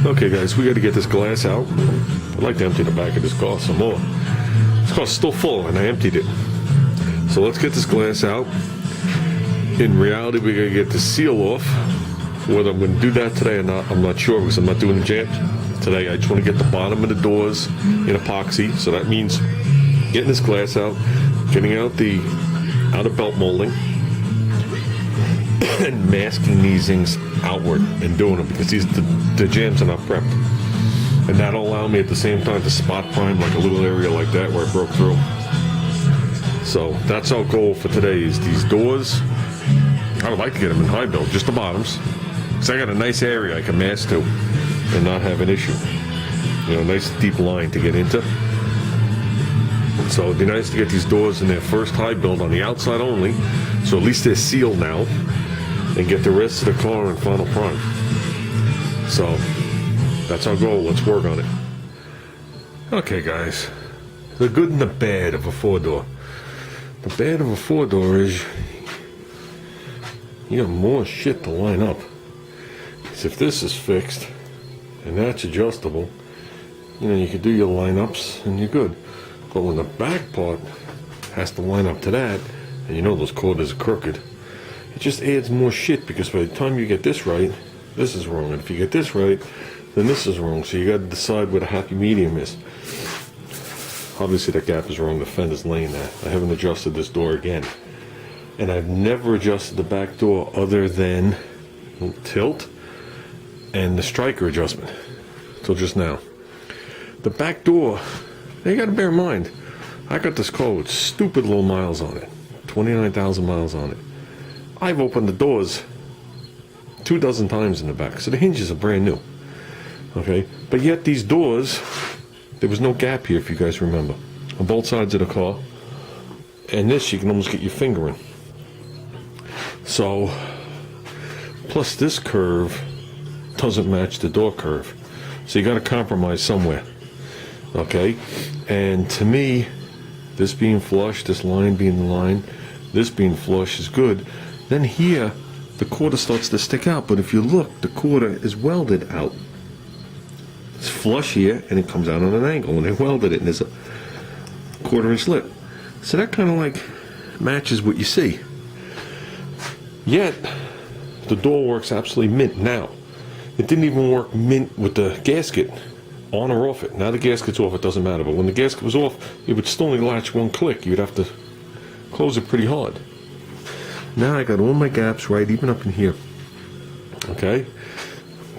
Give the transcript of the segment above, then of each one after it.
Okay guys, we got to get this glass out. I'd like to empty the back of this car some more. This car's still full and I emptied it. So let's get this glass out. In reality, we got to get the seal off. Whether I'm going to do that today or not, I'm not sure, because I'm not doing the jams today. I just want to get the bottom of the doors in epoxy. So that means getting this glass out, getting out the outer belt molding, and masking these things outward and doing them, because the jams are not prepped. And that'll allow me at the same time to spot prime like a little area like that where I broke through. So that's our goal for today, is these doors. I would like to get them in high build, just the bottoms, because I got a nice area I can mask to and not have an issue. You know, a nice deep line to get into. So it'd be nice to get these doors in their first high build on the outside only, so at least they're sealed now, and get the rest of the car in final prime. So that's our goal. Let's work on it. Okay guys, the good and the bad of a 4-door. The bad of a 4-door is you have more shit to line up. Because if this is fixed and that's adjustable, you know, you can do your lineups and you're good. But when the back part has to line up to that, and you know those quarters are crooked, it just adds more shit, because by the time you get this right, this is wrong. And if you get this right, then this is wrong. So you got to decide what a happy medium is. Obviously that gap is wrong. The fender's laying that. I haven't adjusted this door again. And I've never adjusted the back door other than tilt and the striker adjustment till just now. The back door, you got to bear in mind, I got this car with stupid low miles on it, 29,000 miles on it. I've opened the doors 24 times in the back, so the hinges are brand new. Okay, but yet these doors, there was no gap here, if you guys remember, on both sides of the car. And this, you can almost get your finger in. So, plus this curve doesn't match the door curve. So you got to compromise somewhere. Okay, and to me, this being flush, this line being the line, this being flush is good. Then here, the quarter starts to stick out, but if you look, the quarter is welded out. It's flush here, and it comes out on an angle, and they welded it, and there's a 1/4 inch lip. So that kind of like matches what you see. Yet, the door works absolutely mint now. It didn't even work mint with the gasket on or off it. Now the gasket's off, it doesn't matter, but when the gasket was off, it would still only latch one click. You'd have to close it pretty hard. Now I got all my gaps right, even up in here. Okay,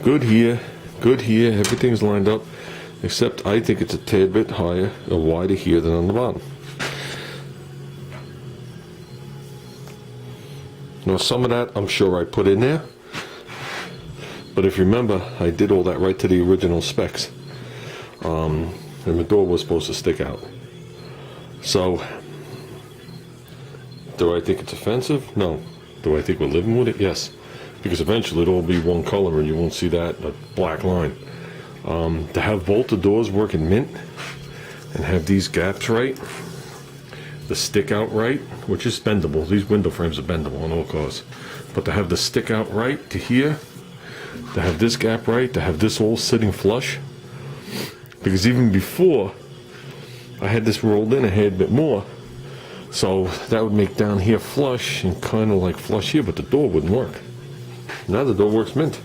good here, everything's lined up, except I think it's a tad bit higher or wider here than on the bottom. Now some of that I'm sure I put in there, but if you remember, I did all that right to the original specs. And the door was supposed to stick out. So, do I think it's offensive? No. Do I think we're living with it? Yes. Because eventually it'll all be one color and you won't see that, a black line. To have both the doors working mint and have these gaps right, the stick out right, which is bendable. These window frames are bendable on all cars. But to have the stick out right to here, to have this gap right, to have this all sitting flush. Because even before I had this rolled in, I had a bit more. So that would make down here flush and kind of like flush here, but the door wouldn't work. Now the door works mint.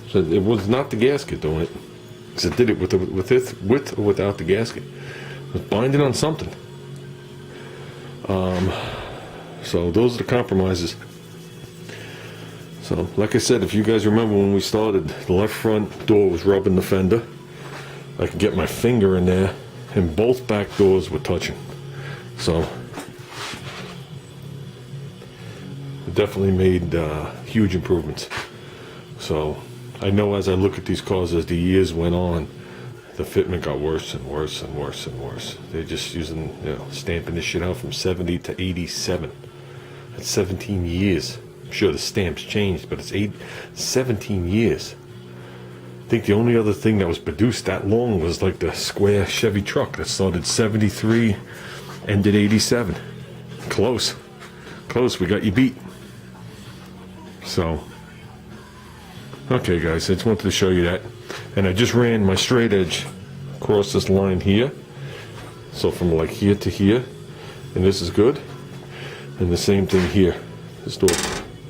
So it was not the gasket doing it. Because it did it with or without the gasket. It was binding on something. So those are the compromises. So like I said, if you guys remember when we started, the left front door was rubbing the fender. I could get my finger in there, and both back doors were touching. So it definitely made huge improvements. So I know as I look at these cars, as the years went on, the fitment got worse and worse and worse and worse. They're just using, you know, stamping this shit out from 70 to 87. That's 17 years. I'm sure the stamps changed, but it's 17 years. I think the only other thing that was produced that long was like the square Chevy truck that started 73, ended 87. Close. We got you beat. So Okay guys, I just wanted to show you that. And I just ran my straight edge across this line here. So from like here to here. And this is good. And the same thing here. This door,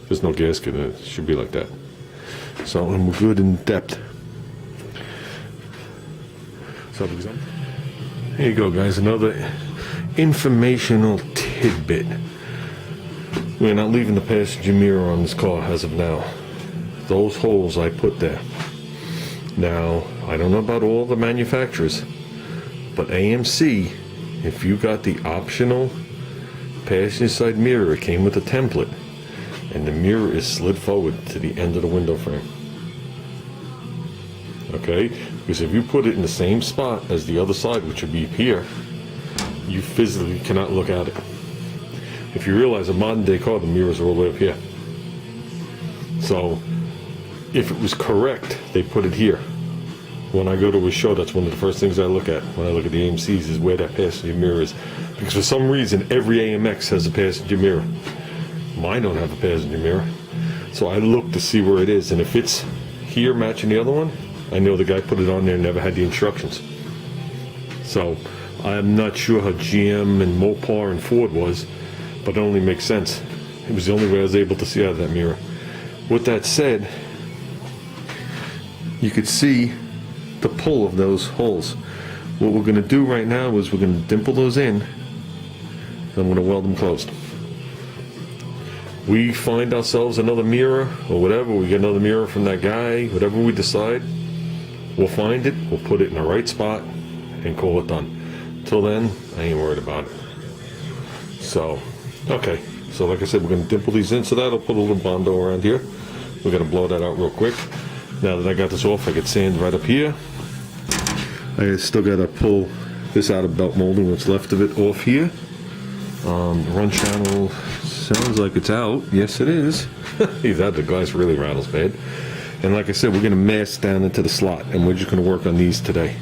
there's no gasket in it. It should be like that. So and we're good in depth. So here you go guys, another informational tidbit. We're not leaving the passenger mirror on this car as of now. Those holes I put there. Now, I don't know about all the manufacturers, but AMC, if you got the optional passenger side mirror, it came with a template, and the mirror is slid forward to the end of the window frame. Okay? Because if you put it in the same spot as the other side, which would be here, you physically cannot look at it. If you realize a modern day car, the mirrors are all the way up here. So, if it was correct, they put it here. When I go to a show, that's one of the first things I look at when I look at the AMCs is where that passenger mirror is. Because for some reason, every AMX has a passenger mirror. Mine don't have a passenger mirror. So I look to see where it is, and if it's here matching the other one, I know the guy put it on there and never had the instructions. So I'm not sure how GM and Mopar and Ford was, but it only makes sense. It was the only way I was able to see out of that mirror. With that said, you could see the pull of those holes. What we're going to do right now is we're going to dimple those in, and I'm going to weld them closed. We find ourselves another mirror or whatever, we get another mirror from that guy, whatever we decide, we'll find it, we'll put it in the right spot, and call it done. Till then, I ain't worried about it. So, okay. So like I said, we're going to dimple these in, so that'll put a little Bondo around here. We're going to blow that out real quick. Now that I got this off, I get sand right up here. I still got to pull this out of belt molding, what's left of it, off here. The run channel sounds like it's out. Yes, it is. The glass really rattles bad. And like I said, we're going to mask down into the slot, and we're just going to work on these today.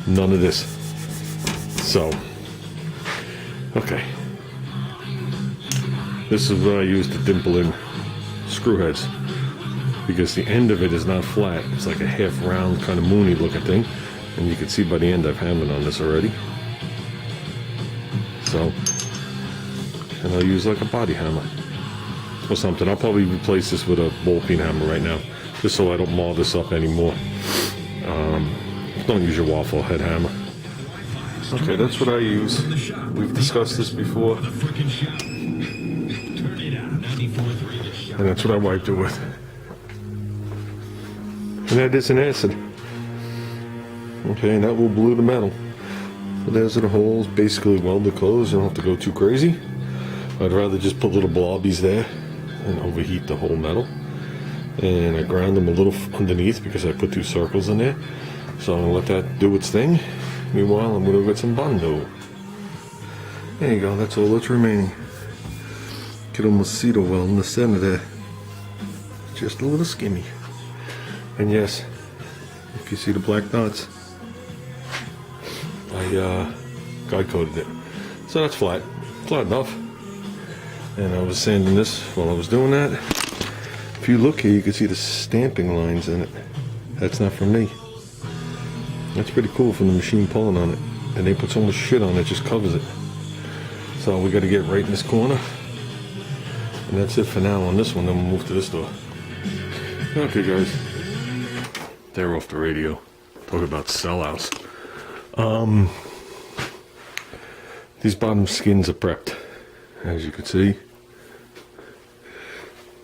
None of this. So, okay. This is what I use to dimple in screw heads, because the end of it is not flat. It's like a half round kind of moony looking thing, and you can see by the end I've hammered on this already. So, and I'll use like a body hammer or something. I'll probably replace this with a ball peen hammer right now, just so I don't maul this up anymore. Don't use your waffle head hammer. Okay, that's what I use. We've discussed this before. And that's what I wiped it with. And that is an acid. Okay, and that will glue the metal. So there's the holes, basically welded closed. You don't have to go too crazy. I'd rather just put little blobbies there and overheat the whole metal. And I ground them a little underneath because I put 2 circles in there. So I'm gonna let that do its thing. Meanwhile, I'm gonna get some Bondo. There you go, that's all that's remaining. You can almost see the weld in the center there. Just a little skimmy. And yes, if you see the black dots, I guide coated it. So that's flat enough. And I was sanding this while I was doing that. If you look here, you can see the stamping lines in it. That's not from me. That's pretty cool from the machine pulling on it. And they put so much shit on it, just covers it. So we got to get right in this corner. And that's it for now on this one, then we'll move to this door. Okay guys, they're off the radio. Talk about sellouts. These bottom skins are prepped, as you can see.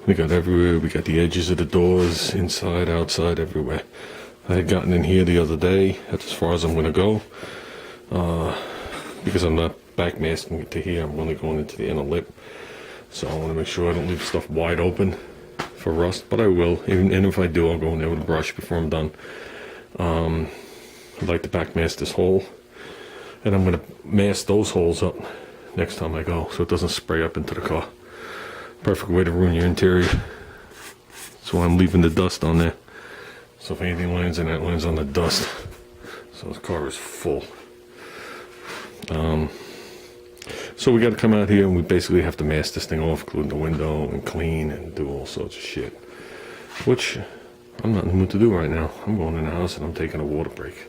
We got everywhere. We got the edges of the doors, inside, outside, everywhere. I had gotten in here the other day. That's as far as I'm going to go. Because I'm not backmasking it to here. I'm only going into the inner lip. So I want to make sure I don't leave stuff wide open for rust. But I will. And if I do, I'll go in there with a brush before I'm done. I'd like to backmask this hole. And I'm going to mask those holes up next time I go, so it doesn't spray up into the car. Perfect way to ruin your interior. So I'm leaving the dust on there. So if anything lands in that, lands on the dust. So this car is full. So we got to come out here and we basically have to mask this thing off, including the window, and clean and do all sorts of shit. Which I'm not in the mood to do right now. I'm going in the house and I'm taking a water break.